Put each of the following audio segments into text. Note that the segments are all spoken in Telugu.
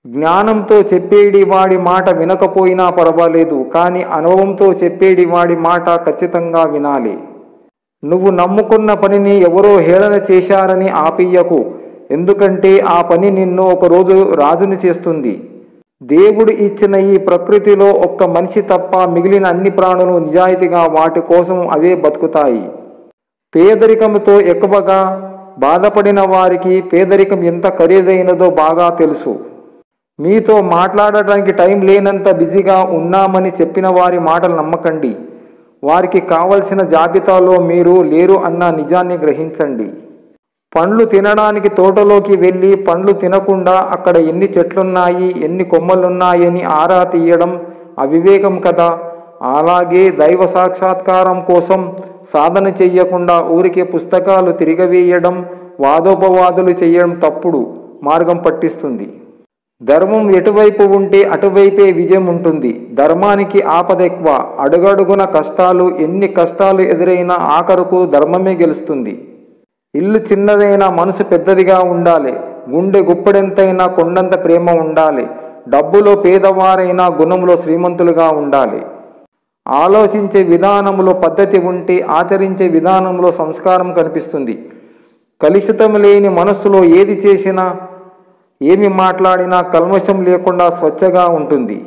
జ్ఞానంతో చెప్పేడి వాడి మాట వినకపోయినా పర్వాలేదు, కానీ అనుభవంతో చెప్పేడి వాడి మాట ఖచ్చితంగా వినాలి. నువ్వు నమ్ముకున్న పనిని ఎవరో హేళన చేశారని ఆపేయకు. ఎందుకంటే ఆ పని నిన్ను ఒకరోజు రాజుని చేస్తుంది. దేవుడు ఇచ్చిన ఈ ప్రకృతిలో ఒక్క మనిషి తప్ప మిగిలిన అన్ని ప్రాణులు నిజాయితీగా వాటి కోసం అవే బతుకుతాయి. పేదరికంతో ఎక్కువగా బాధపడిన వారికి పేదరికం ఎంత ఖరీదైనదో బాగా తెలుసు. మీతో మాట్లాడటానికి టైం లేనంత బిజీగా ఉన్నామని చెప్పిన వారి మాటలు నమ్మకండి. వారికి కావలసిన జాబితాలో మీరు లేరు అన్న నిజాన్ని గ్రహించండి. పండ్లు తినడానికి తోటలోకి వెళ్ళి పండ్లు తినకుండా అక్కడ ఎన్ని చెట్లున్నాయి, ఎన్ని కొమ్మలున్నాయని ఆరా తీయడం అవివేకం కదా. అలాగే దైవ సాక్షాత్కారం కోసం సాధన చెయ్యకుండా ఊరికే పుస్తకాలు తిరగవేయడం, వాదోపవాదులు చేయడం తప్పుడు మార్గం పట్టిస్తుంది. ధర్మం ఎటువైపు ఉంటే అటువైపే విజయం ఉంటుంది. ధర్మానికి ఆపద ఎక్కువ. అడుగడుగున కష్టాలు. ఎన్ని కష్టాలు ఎదురైనా ఆఖరుకు ధర్మమే గెలుస్తుంది. ఇల్లు చిన్నదైనా మనసు పెద్దదిగా ఉండాలి. గుండె గుప్పెడంతైనా కొండంత ప్రేమ ఉండాలి. డబ్బులో పేదవారైనా గుణంలో శ్రీమంతులుగా ఉండాలి. ఆలోచించే విధానంలో పద్ధతి ఉంటే ఆచరించే విధానంలో సంస్కారం కనిపిస్తుంది. కలుషితం లేని మనస్సులో ఏది చేసినా ఏమి మాట్లాడినా కల్మషం లేకుండా స్వచ్ఛగా ఉంటుంది.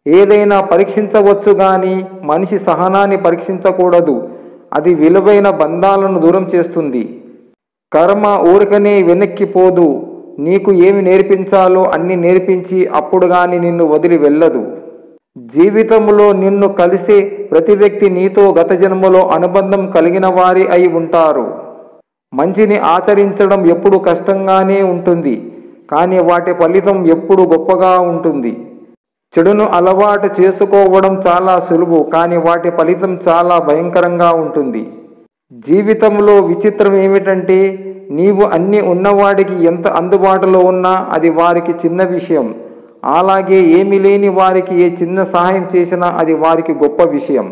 ఏదైనా పరీక్షించవచ్చు కానీ మనిషి సహనాన్ని పరీక్షించకూడదు. అది విలువైన బంధాలను దూరం చేస్తుంది. కర్మ ఊరికనే వెనక్కిపోదు. నీకు ఏమి నేర్పించాలో అన్ని నేర్పించి అప్పుడు కానీ నిన్ను వదిలి వెళ్ళదు. జీవితంలో నిన్ను కలిసే ప్రతి వ్యక్తి నీతో గత జన్మలో అనుబంధం కలిగిన వారి అయి ఉంటారు. మంచిని ఆచరించడం ఎప్పుడు కష్టంగానే ఉంటుంది, కానీ వాటి ఫలితం ఎప్పుడు గొప్పగా ఉంటుంది. చెడును అలవాటు చేసుకోవడం చాలా సులువు, కానీ వాటి ఫలితం చాలా భయంకరంగా ఉంటుంది. జీవితంలో విచిత్రం ఏమిటంటే నీవు అన్నీ ఉన్నవాడికి ఎంత అందుబాటులో ఉన్నా అది వారికి చిన్న విషయం. అలాగే ఏమీ లేని వారికి ఏ చిన్న సహాయం చేసినా అది వారికి గొప్ప విషయం.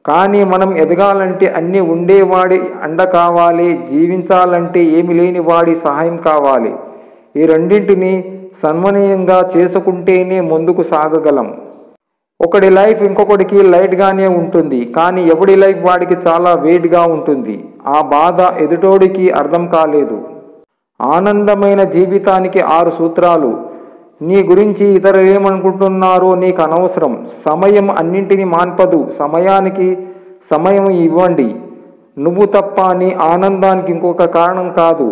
కానీ మనం ఎదగాలంటే అన్నీ ఉండేవాడి అండ కావాలి. జీవించాలంటే ఏమి లేని వాడి సహాయం కావాలి. ఈ రెండింటిని సమన్వయంగా చేసుకుంటేనే ముందుకు సాగగలం. ఒకడి లైఫ్ ఇంకొకడికి లైట్గానే ఉంటుంది, కానీ ఎవడి లైఫ్ వాడికి చాలా వెయిట్గా ఉంటుంది. ఆ బాధ ఎదుటోడికి అర్థం కాలేదు. ఆనందమైన జీవితానికి 6 సూత్రాలు. నీ గురించి ఇతరులు ఏమనుకుంటున్నారో నీకు అనవసరం. సమయం అన్నింటినీ మాన్పదు. సమయానికి సమయం ఇవ్వండి. నువ్వు తప్ప నీ ఆనందానికి ఇంకొక కారణం కాదు.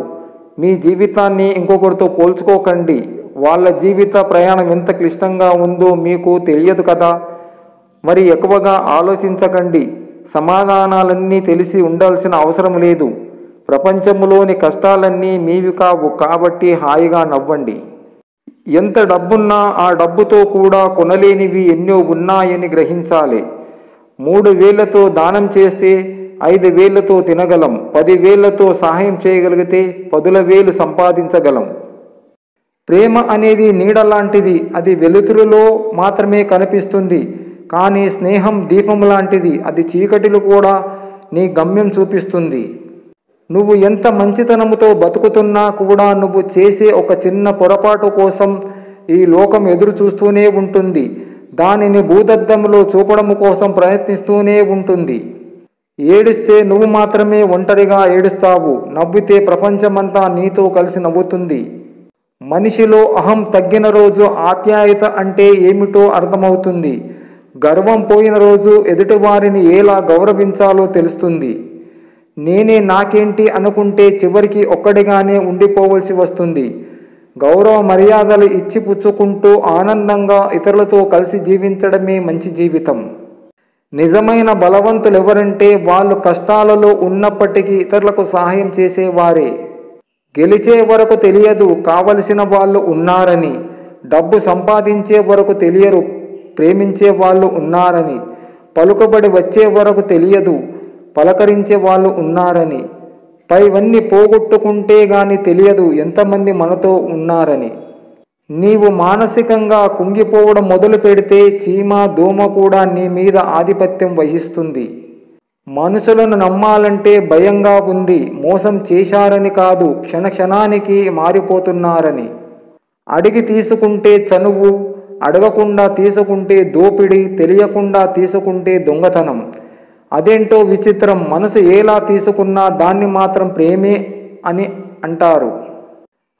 మీ జీవితాన్ని ఇంకొకరితో పోల్చుకోకండి. వాళ్ళ జీవిత ప్రయాణం ఎంత క్లిష్టంగా ఉందో మీకు తెలియదు కదా. మరి ఎక్కువగా ఆలోచించకండి. సమాధానాలన్నీ తెలిసి ఉండాల్సిన అవసరం లేదు. ప్రపంచంలోని కష్టాలన్నీ మీవి కావు, కాబట్టి హాయిగా నవ్వండి. ఎంత డబ్బున్నా ఆ డబ్బుతో కూడా కొనలేనివి ఎన్నో ఉన్నాయని గ్రహించాలి. 3 వేళ్లతో దానం చేస్తే 5 వేళ్లతో తినగలం. 10 వేళ్లతో సహాయం చేయగలిగితే 10 వేలు సంపాదించగలం. ప్రేమ అనేది నీడ లాంటిది. అది వెలుతురులో మాత్రమే కనిపిస్తుంది. కానీ స్నేహం దీపం లాంటిది. అది చీకటిలో కూడా నీ గమ్యం చూపిస్తుంది. నువ్వు ఎంత మంచితనంతో బతుకుతున్నా కూడా నువ్వు చేసే ఒక చిన్న పొరపాటు కోసం ఈ లోకం ఎదురు చూస్తూనే ఉంటుంది. దానిని భూతద్దంలో చూపడం కోసం ప్రయత్నిస్తూనే ఉంటుంది. ఏడిస్తే నువ్వు మాత్రమే ఒంటరిగా ఏడుస్తావు. నవ్వితే ప్రపంచమంతా నీతో కలిసి నవ్వుతుంది. మనిషిలో అహం తగ్గిన రోజు ఆప్యాయత అంటే ఏమిటో అర్థమవుతుంది. గర్వం పోయిన రోజు ఎదుటివారిని ఎలా గౌరవించాలో తెలుస్తుంది. నేనే నాకేంటి అనుకుంటే చివరికి ఒక్కడిగానే ఉండిపోవలసి వస్తుంది. గౌరవ మర్యాదలు ఇచ్చి పుచ్చుకుంటూ ఆనందంగా ఇతరులతో కలిసి జీవించడమే మంచి జీవితం. నిజమైన బలవంతులు ఎవరంటే వాళ్ళు కష్టాలలో ఉన్నప్పటికీ ఇతరులకు సహాయం చేసేవారే. గెలిచే వరకు తెలియదు కావలసిన వాళ్ళు ఉన్నారని. డబ్బు సంపాదించే వరకు తెలియరు ప్రేమించే వాళ్ళు ఉన్నారని. పలుకుబడి వచ్చే వరకు తెలియదు పలకరించే వాళ్ళు ఉన్నారని. పైవన్నీ పోగొట్టుకుంటే గాని తెలియదు ఎంతమంది మనతో ఉన్నారని. నీవు మానసికంగా కుంగిపోవడం మొదలు పెడితే చీమ దోమ కూడా నీ మీద ఆధిపత్యం వహిస్తుంది. మనుషులను నమ్మాలంటే భయంగా ఉంది. మోసం చేశారని కాదు, క్షణక్షణానికి మారిపోతున్నారని. అడిగి తీసుకుంటే చనువు, అడగకుండా తీసుకుంటే దోపిడి, తెలియకుండా తీసుకుంటే దొంగతనం. అదేంటో విచిత్రం, మనసు ఎలా తీసుకున్నా దాన్ని మాత్రం ప్రేమే అని అంటారు.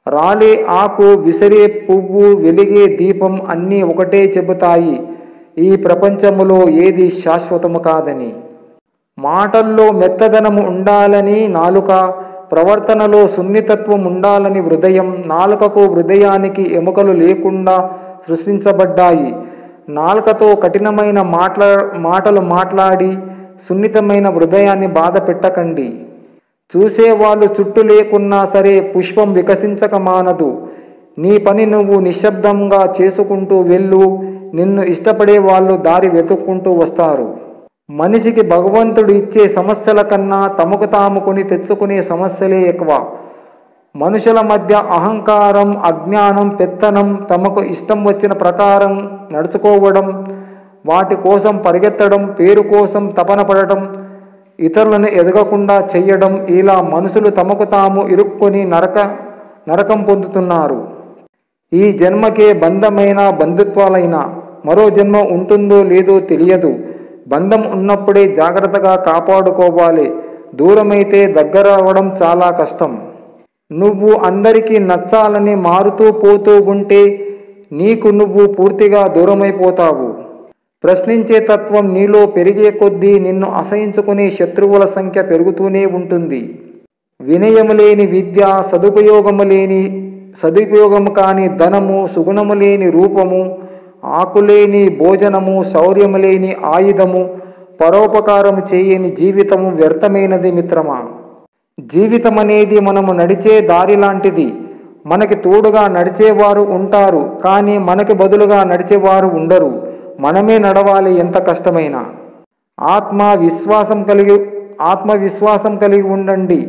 రాలే ఆకు, విసిరే పువ్వు, వెలిగే దీపం అన్నీ ఒకటే చెబుతాయి, ఈ ప్రపంచములో ఏది శాశ్వతము కాదని. మాటల్లో మెత్తదనము ఉండాలని నాలుక, ప్రవర్తనలో సున్నితత్వం ఉండాలని హృదయం. నాలుకకు హృదయానికి ఎముకలు లేకుండా సృష్టించబడ్డాయి. నాలుకతో కఠినమైన మాటలు మాట్లాడి సున్నితమైన హృదయాన్ని బాధ పెట్టకండి. చూసేవాళ్ళు చుట్టూ లేకున్నా సరే పుష్పం వికసించక మానదు. నీ పని నువ్వు నిశ్శబ్దంగా చేసుకుంటూ వెళ్ళు. నిన్ను ఇష్టపడే వాళ్ళు దారి వెతుక్కుంటూ వస్తారు. మనిషికి భగవంతుడు ఇచ్చే సమస్యల కన్నా తమకు తాము కొని తెచ్చుకునే సమస్యలే ఎక్కువ. మనుషుల మధ్య అహంకారం, అజ్ఞానం, పెత్తనం, తమకు ఇష్టం వచ్చిన ప్రకారం నడుచుకోవడం, వాటి కోసం పరిగెత్తడం, పేరు కోసం తపన పడటం, ఇతరులను ఎదగకుండా చెయ్యడం, ఇలా మనుషులు తమకు తాము ఇరుక్కొని నరకం పొందుతున్నారు. ఈ జన్మకే బంధమైన బంధుత్వాలైనా మరో జన్మ ఉంటుందో లేదో తెలియదు. బంధం ఉన్నప్పుడే జాగ్రత్తగా కాపాడుకోవాలి. దూరమైతే దగ్గర అవ్వడం చాలా కష్టం. నువ్వు అందరికీ నచ్చాలని మారుతూ పోతూ ఉంటే నీకు నువ్వు పూర్తిగా దూరమైపోతావు. ప్రశ్నించే తత్వం నీలో పెరిగే కొద్దీ నిన్ను అసహించుకునే శత్రువుల సంఖ్య పెరుగుతూనే ఉంటుంది. వినయము లేని విద్య, సదుపయోగము కాని ధనము, సుగుణము లేని రూపము, ఆకులేని భోజనము, శౌర్యము లేని ఆయుధము, పరోపకారము చేయని జీవితము వ్యర్థమైనది మిత్రమా. జీవితం అనేది మనము నడిచే దారి లాంటిది. మనకి తోడుగా నడిచేవారు ఉంటారు, కానీ మనకి బదులుగా నడిచేవారు ఉండరు. మనమే నడవాలి ఎంత కష్టమైనా. ఆత్మవిశ్వాసం కలిగి ఉండండి.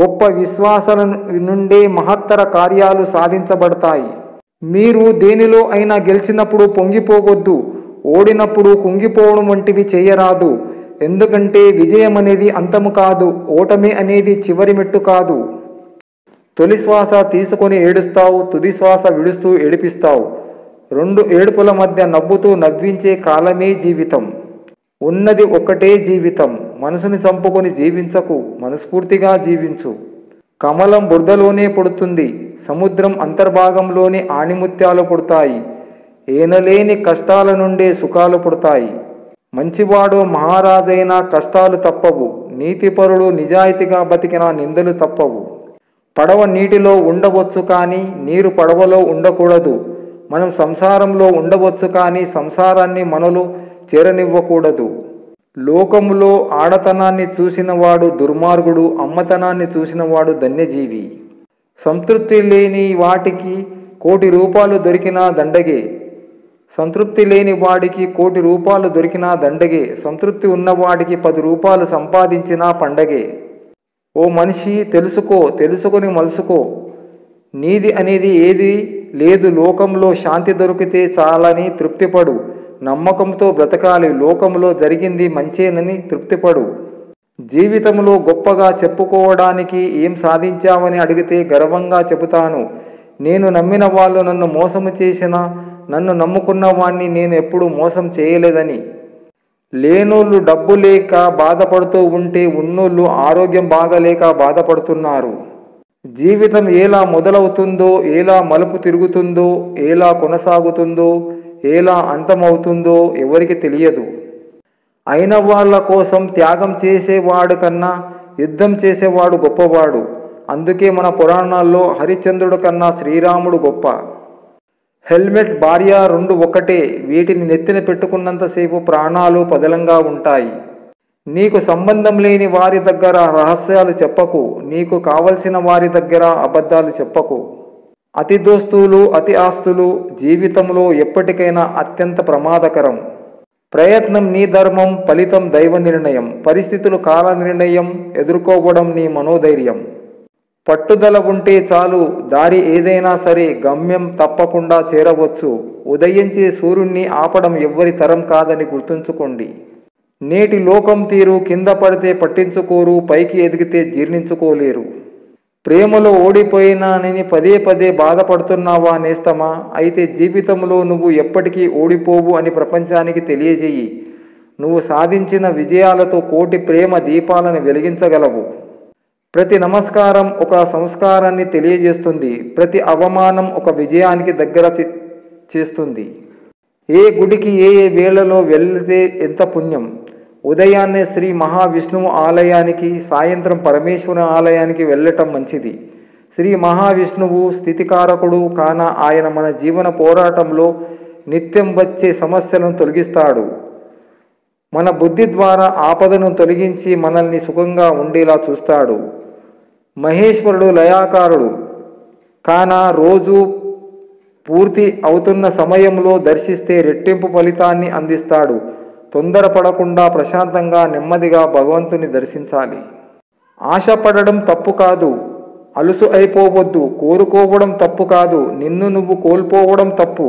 గొప్ప విశ్వాసాల నుండే మహత్తర కార్యాలు సాధించబడతాయి. మీరు దేనిలో అయినా గెలిచినప్పుడు పొంగిపోవద్దు. ఓడినప్పుడు కుంగిపోవడం వంటివి చేయరాదు. ఎందుకంటే విజయం అనేది అంతము కాదు, ఓటమి అనేది చివరి మెట్టు కాదు. తొలి శ్వాస తీసుకొని ఏడుస్తావు, తుది శ్వాస విడుస్తూ ఏడిపిస్తావు. రెండు ఏడుపుల మధ్య నవ్వుతూ నవ్వించే కాలమే జీవితం. ఉన్నది ఒక్కటే జీవితం. మనసుని చంపుకొని జీవించకు, మనస్ఫూర్తిగా జీవించు. కమలం బురదలోనే పుడుతుంది, సముద్రం అంతర్భాగంలోని ఆణిముత్యాలు పుడతాయి. ఏనలేని కష్టాల నుండే సుఖాలు పుడతాయి. మంచివాడు మహారాజైన కష్టాలు తప్పవు. నీతిపరుడు నిజాయితీగా బతికిన నిందలు తప్పవు. పడవ నీటిలో ఉండవచ్చు కానీ నీరు పడవలో ఉండకూడదు. మనం సంసారంలో ఉండవచ్చు కానీ సంసారాన్ని మనలో చేరనివ్వకూడదు. లోకములో ఆడతనాన్ని చూసినవాడు దుర్మార్గుడు, అమ్మతనాన్ని చూసినవాడు ధన్యజీవి. సంతృప్తి లేని వాటికి ₹1,00,00,000 దొరికినా దండగే. సంతృప్తి లేని వాడికి ₹1,00,00,000 దొరికినా దండగే. సంతృప్తి ఉన్నవాడికి ₹10 సంపాదించినా పండగే. ఓ మనిషి తెలుసుకో, తెలుసుకొని మలుసుకో. నీది అనేది ఏది లేదు. లోకంలో శాంతి దొరికితే చాలని తృప్తిపడు. నమ్మకంతో బ్రతకాలి. లోకంలో జరిగింది మంచేనని తృప్తిపడు. జీవితంలో గొప్పగా చెప్పుకోవడానికి ఏం సాధించావని అడిగితే గర్వంగా చెబుతాను, నేను నమ్మిన వాళ్ళు నన్ను మోసము చేసినా నన్ను నమ్ముకున్న వాణ్ణి నేను ఎప్పుడూ మోసం చేయలేదని. లేనోళ్ళు డబ్బు లేక బాధపడుతూ ఉంటే ఉన్నోళ్ళు ఆరోగ్యం బాగలేక బాధపడుతున్నారు. జీవితం ఎలా మొదలవుతుందో, ఎలా మలుపు తిరుగుతుందో, ఎలా కొనసాగుతుందో, ఎలా అంతమవుతుందో ఎవరికి తెలియదు. అయిన వాళ్ళ కోసం త్యాగం చేసేవాడు కన్నా యుద్ధం చేసేవాడు గొప్పవాడు. అందుకే మన పురాణాల్లో హరిశ్చంద్రుడు కన్నా శ్రీరాముడు గొప్ప. హెల్మెట్, భార్య రెండు ఒక్కటే. వీటిని నెత్తిన పెట్టుకున్నంతసేపు ప్రాణాలు పదిలంగా ఉంటాయి. నీకు సంబంధం లేని వారి దగ్గర రహస్యాలు చెప్పకు. నీకు కావలసిన వారి దగ్గర అబద్ధాలు చెప్పకు. అతి దోస్తులు, అతి ఆస్తులు జీవితంలో ఎప్పటికైనా అత్యంత ప్రమాదకరం. ప్రయత్నం నీ ధర్మం, ఫలితం దైవ నిర్ణయం. పరిస్థితులు కాల నిర్ణయం, ఎదుర్కోవడం నీ మనోధైర్యం. పట్టుదల ఉంటే చాలు, దారి ఏదైనా సరే గమ్యం తప్పకుండా చేరవచ్చు. ఉదయించే సూర్యుణ్ణి ఆపడం ఎవ్వరి తరం కాదని గుర్తుంచుకోండి. నేటి లోకం తీరు కింద పడితే పట్టించుకోరు, పైకి ఎదిగితే జీర్ణించుకోలేరు. ప్రేమలో ఓడిపోయినానని పదే పదే బాధపడుతున్నావా నేస్తమా? అయితే జీవితంలో నువ్వు ఎప్పటికీ ఓడిపోవు అని ప్రపంచానికి తెలియజేయి. నువ్వు సాధించిన విజయాలతో కోటి ప్రేమ దీపాలను వెలిగించగలవు. ప్రతి నమస్కారం ఒక సంస్కారాన్ని తెలియజేస్తుంది. ప్రతి అవమానం ఒక విజయానికి దగ్గర చేస్తుంది. ఏ గుడికి ఏ ఏ వేళలో వెళితే ఎంత పుణ్యం. ఉదయాన్నే శ్రీ మహావిష్ణువు ఆలయానికి, సాయంత్రం పరమేశ్వర ఆలయానికి వెళ్ళటం మంచిది. శ్రీ మహావిష్ణువు స్థితికారకుడు కాన ఆయన మన జీవన పోరాటంలో నిత్యం వచ్చే సమస్యలను తొలగిస్తాడు. మన బుద్ధి ద్వారా ఆపదను తొలగించి మనల్ని సుఖంగా ఉండేలా చూస్తాడు. మహేశ్వరుడు లయాకారుడు కాన రోజు పూర్తి అవుతున్న సమయంలో దర్శిస్తే రెట్టింపు ఫలితాన్ని అందిస్తాడు. తొందరపడకుండా ప్రశాంతంగా నెమ్మదిగా భగవంతుని దర్శించాలి. ఆశపడడం తప్పు కాదు, అలుసు అయిపోవద్దు. కోరుకోవడం తప్పు కాదు, నిన్ను నువ్వు కోల్పోవడం తప్పు.